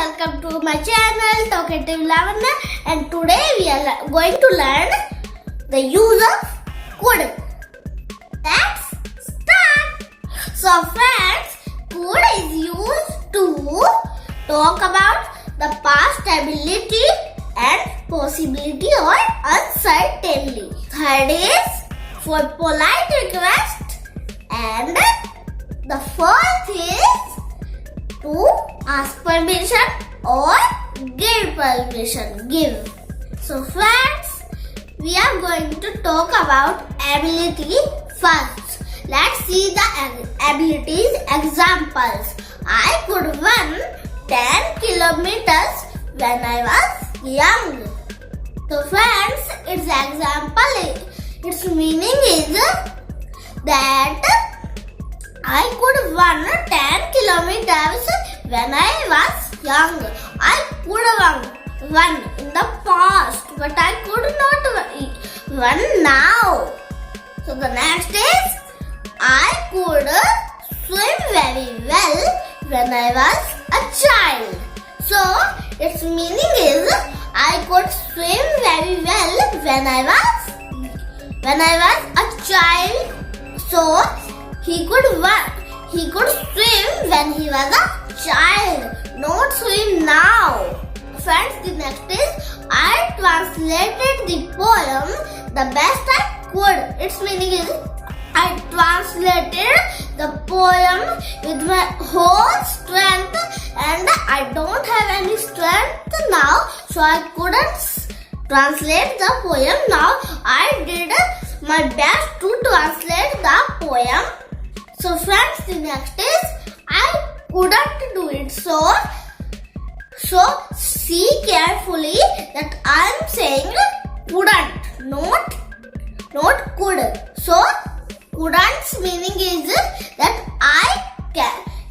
welcome to my channel Talkative Lavanya, and today we are going to learn the use of could. Let's start. So friends, could is used to talk about the past ability and possibility or uncertainty. Third is for polite request, and the fourth is to ask permission or give permission. Give. So friends, we are going to talk about ability first. Let's see the abilities examples. I could run 10 kilometers when I was young. So friends, its example, its meaning is that I could run 10 kilometers when I was young. I could run in the past, but I could not run now. So the next is I could swim very well when I was a child. So its meaning is I could swim very well when I was a child. So he could swim when he was a child, not swim now. Friends, the next is I translated the poem the best I could. Its meaning is I translated the poem with my whole strength, and I don't have any strength now, so I couldn't translate the poem now. I did my best to translate the poem. So friends, the next is I couldn't do it. So see carefully that I am saying couldn't, not could. So couldn't's meaning is that I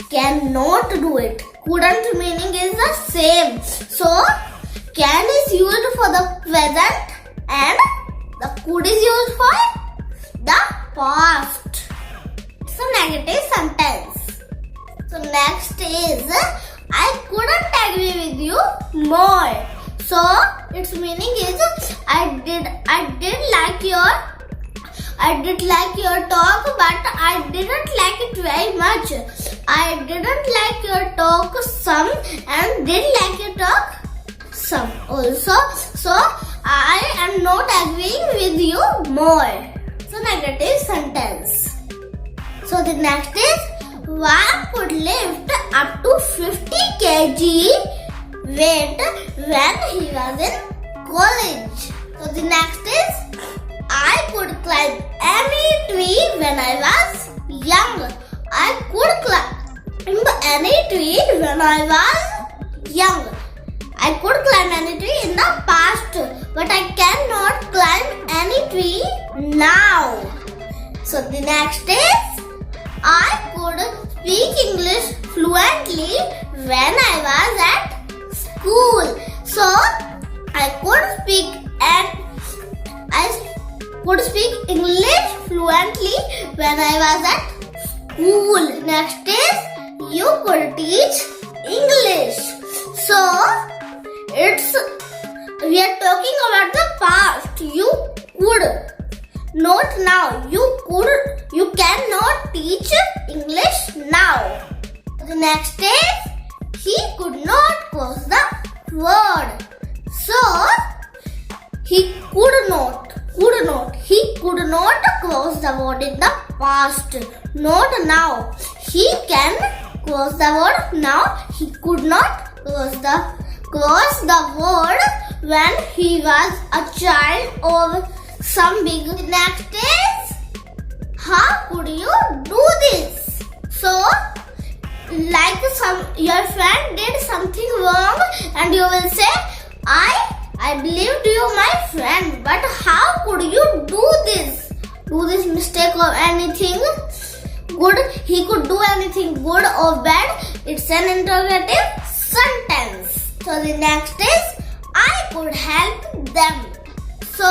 cannot do it. Couldn't meaning is the same. So can is used for the present and the could is used for the past. It's a negative sentence. So next is I couldn't agree with you more. So its meaning is I did like your talk, but I didn't like it very much. I didn't like your talk some and did like your talk some also. So I am not agreeing with you more. So negative sentence. So the next is one could lift up to 50 kg weight when he was in college. So the next is I could climb any tree when I was young. I could climb any tree when I was young. I could climb any tree in the past, but I cannot climb any tree now. So the next is I could speak English fluently when I was at school. So I could speak English fluently when I was at school. Next is you could teach English. So we are talking about the past. You could, not now. You cannot teach English now. The next is he could not cross the word. So he could not cross the word in the past, not now. He can cross the word now. He could not cross the word when he was a child or some big. Next is how could you do this? So like your friend did something wrong and you will say I believed you, my friend, but how could you do this mistake or anything good? He could do anything good or bad. It's an interrogative sentence. So the next is I could help them. So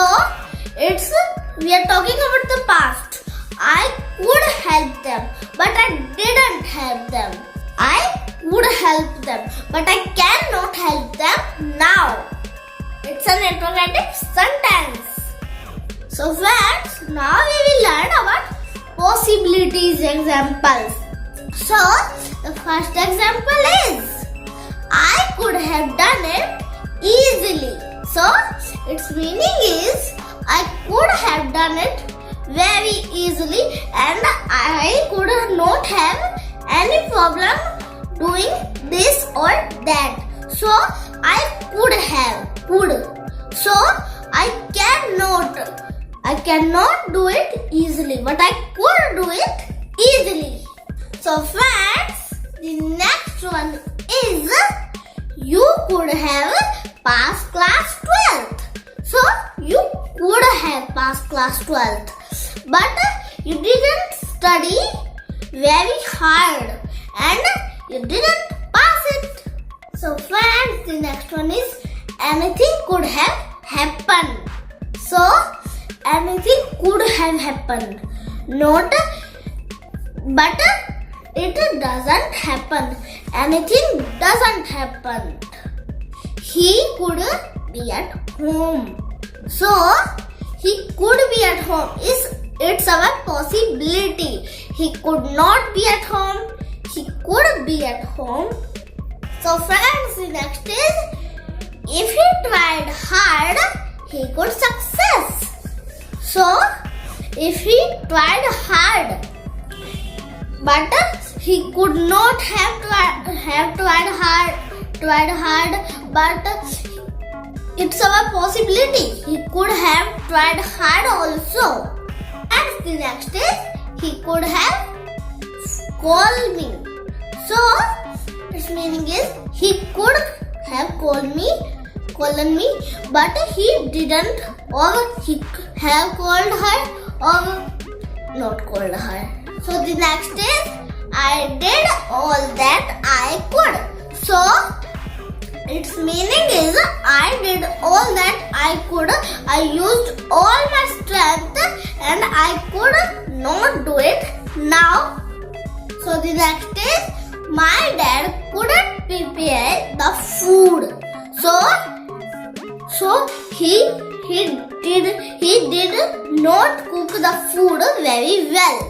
we are talking about the past. I could help them, but I didn't help them. I would help them, but I cannot help them now. It's an interrogative sentence. So friends, now we will learn about possibilities examples. So the first example is I could have done it easily. So its meaning is I could have done it very easily and I could not have any problem doing this or that. So I could have. So I cannot do it easily, but I could do it easily. So friends, the next one is you could have passed class 12th. So you could have passed class 12th, but you didn't study very hard and you didn't pass it. So friends, the next one is anything could have happened. So anything could have happened, not but it doesn't happen. Anything doesn't happen. He could be at home. So he could be at home. It's our possibility. He could not be at home. He could be at home. So friends, the next is if he tried hard, he could success. So if he tried hard, but he could not have tried hard, but it's our possibility. He could have tried hard also. And the next is he could have called me. So its meaning is he could have called me, but he didn't, or he have called her or not called her. So the next is I did all that I could. So its meaning is I did all that I could. I used all my strength and I could not do it now. So the next is my dad couldn't prepare the food. So he did not cook the food very well.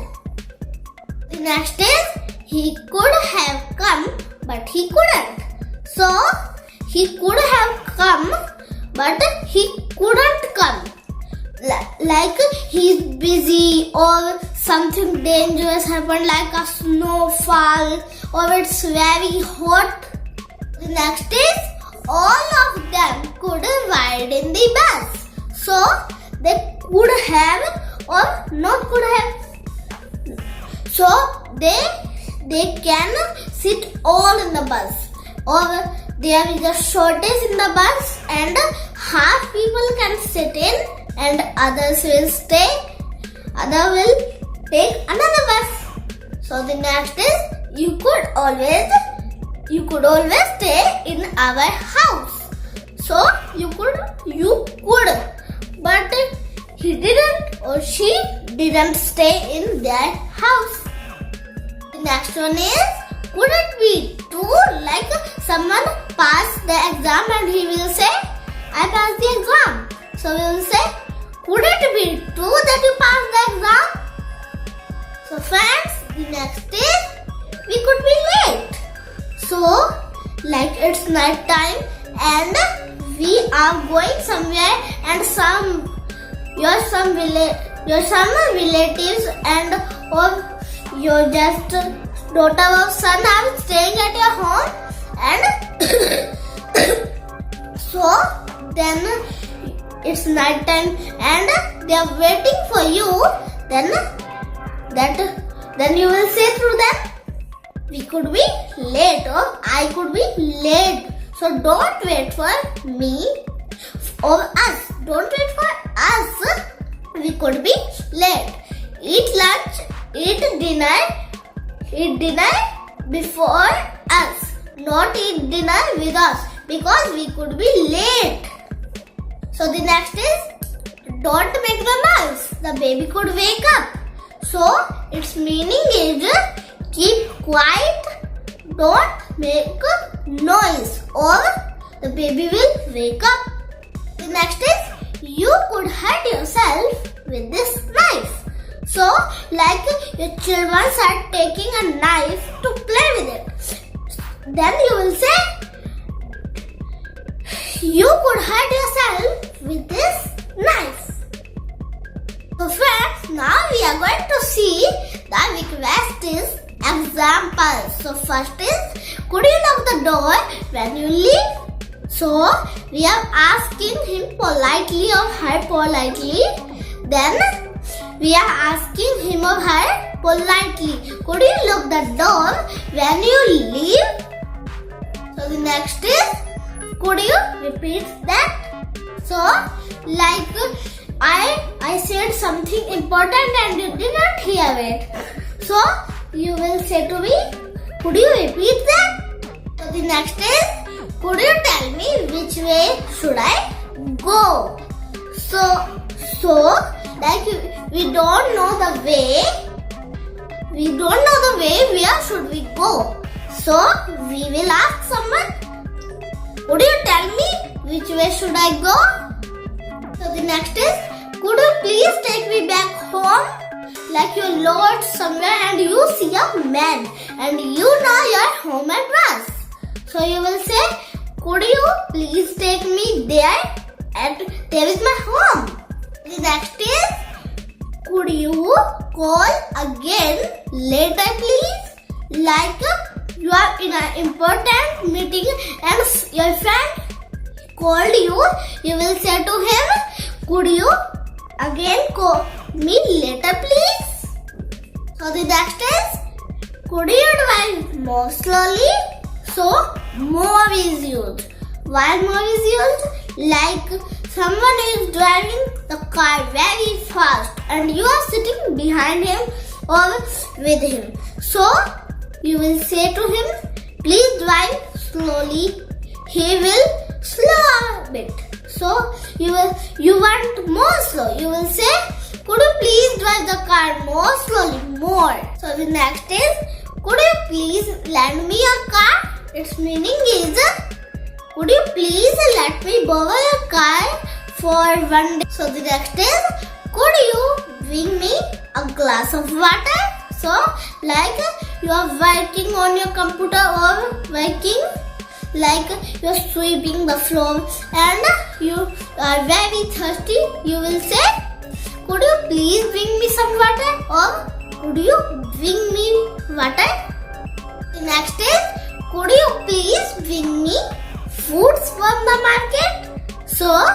The next is he could have come, but he couldn't. So he could have come, but he couldn't come. Like he's busy or something dangerous happened, like a snowfall or it's very hot. The next is all of them could ride in the bus. So they could have or not could have. So they can sit all in the bus, or there is a shortage in the bus and half people can sit in and others will stay, other will take another bus. So the next is you could always stay in our house. So you could, but he didn't or she didn't stay in their house. The next one is could it be true, like someone passed the exam and he will say I passed the exam. So we will say could it be true that you passed the exam? So friends, the next is we could be late. So like it's night time and we are going somewhere and your some relatives and or your just daughter or son are staying at your home and so then it's night time and they are waiting for you, then you will say through them we could be late or I could be late. So don't wait for me or us. Don't wait for us. We could be late. Eat lunch, eat dinner before us. Not eat dinner with us because we could be late. So the next is don't make the noise. The baby could wake up. So its meaning is keep quiet, don't make noise, or the baby will wake up. The next is, you could hurt yourself with this knife. So, like your children are taking a knife to play with it. Then you will say, you could hurt yourself with this knife. So friends, now we are going to see the request example. So first is, could you lock the door when you leave? So we are asking him politely or her politely. Then we are asking him or her politely, could you lock the door when you leave? So the next is, could you repeat that? So like I said something important and you did not hear it. So you will say to me, could you repeat that? So the next is, could you tell me which way should I go? So like we don't know the way. We don't know the way, where should we go? So we will ask someone, could you tell me which way should I go? So the next is, could you please take me back home? Like you're lowered somewhere and you see a man and you know your home address. So you will say, could you please take me there? And there is my home. The next is, could you call again later please? Like you are in an important meeting and your friend called you, you will say to him, could you again call me later please? So the next is, could you drive more slowly? So more is used. Why more is used? Like someone is driving the car very fast and you are sitting behind him or with him. So you will say to him, please drive slowly. He will slow a bit. So you want more slow. You will say, could you please drive the car more slowly, more. So the next is, could you please lend me a car? Its meaning is, could you please let me borrow your car for one day? So the next is, could you bring me a glass of water? So like you are working on your computer or working, like you are sweeping the floor and you are very thirsty, you will say, could you please bring me some water? Or could you bring me water? The next is, could you please bring me fruits from the market? So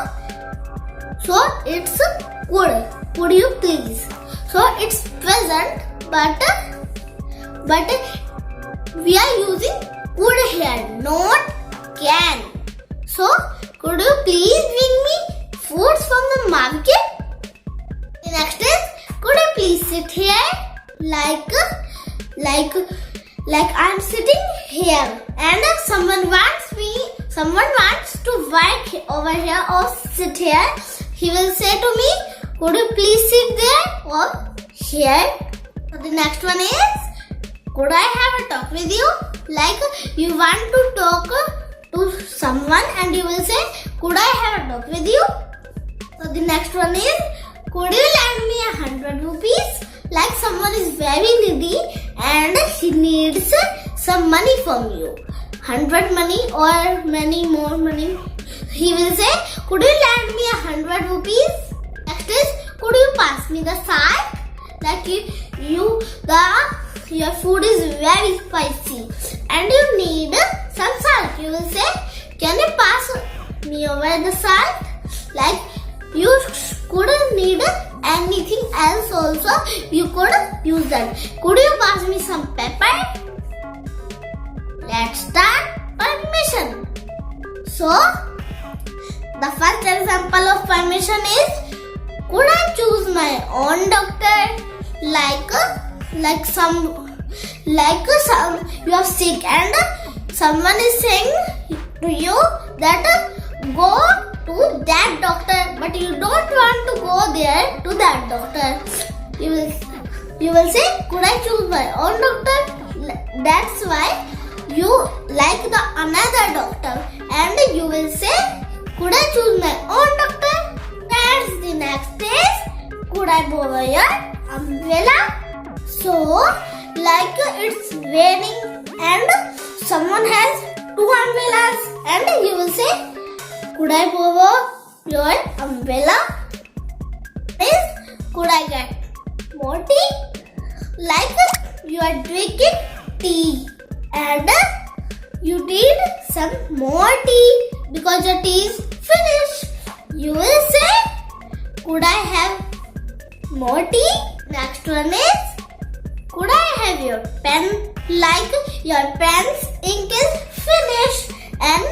it's could you please? So it's present, but we are using could here, not can. So could you please bring me fruits from the market? The next is, could you please sit here? Like I'm sitting here and someone wants to work over here or sit here. He will say to me, could you please sit there or here? So the next one is, could I have a talk with you? Like you want to talk to someone and you will say, could I have a talk with you? So the next one is, could you lend me 100 rupees? Like someone is very needy and he needs some money from you. 100 money or many more money. He will say, could you lend me 100 rupees? Next is, could you pass me the salt? Like your food is very spicy and you need some salt. You will say, can you pass me over the salt? Like you couldn't need anything else also, you could use that. Could you pass me some pepper? Let's start permission. So the first example of permission is, could I choose my own doctor? Like some you are sick and someone is saying to you that go to that doctor, but you don't want to go there to that doctor. You will say, could I choose my own doctor? That's why you like the another doctor and you will say, could I borrow your umbrella? Is, could I get more tea? Like you are drinking tea and you need some more tea because your tea is finished. You will say, could I have more tea? Next one is, could I have your pen? Like your pen's ink is finished and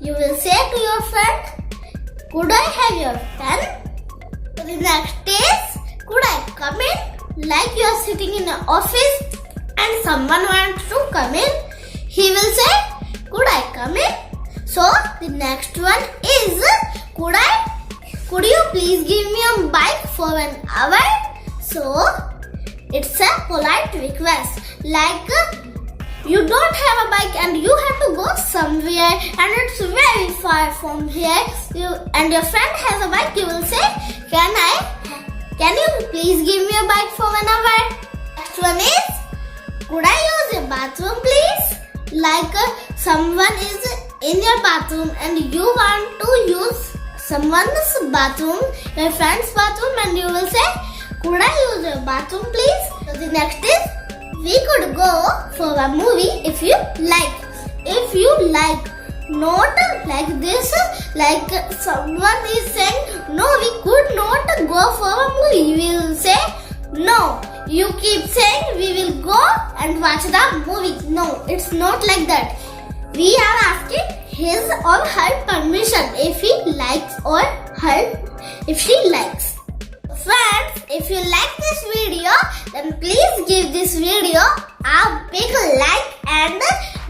you will say to your friend, could I have your pen? The next is, could I come in? Like you are sitting in an office and someone wants to come in. He will say, could I come in? So the next one is, could you please give me a bike for an hour? So it's a polite request. Like you don't have a bike and you have to go somewhere and it's very far from here. And your friend has a bike. You will say, can you please give me a bike for an hour? Next one is, could I use your bathroom please? Like someone is in your bathroom and you want to use someone's bathroom, your friend's bathroom, and you will say, could I use your bathroom please? So the next is, we could go for a movie if you like. If you like, not like this, like someone is saying, no, we could not go for a movie. We will say, no. You keep saying we will go and watch the movie. No, it's not like that. We are asking his or her permission if he likes or her if she likes. Friends, if you like this video, then please give this video a big like and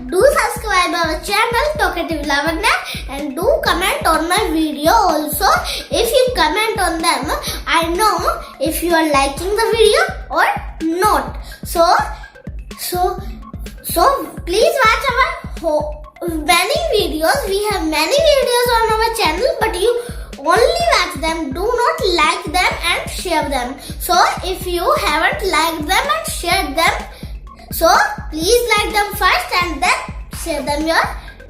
do subscribe our channel Talkative Lavanya and do comment on my video also. If you comment on them, I know if you are liking the video or not. So please watch our many videos. We have many videos on our channel, but you only watch them, do not like them and share them. So if you haven't liked them and shared them, so please like them first and then share them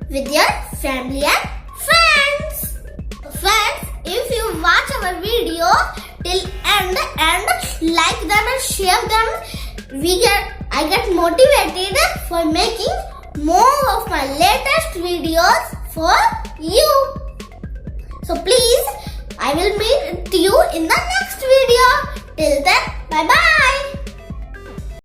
with your family and friends. Friends, if you watch our video till end and like them and share them, I get motivated for making more of my latest videos for you. So please, I will meet you in the next video. Till then, bye bye.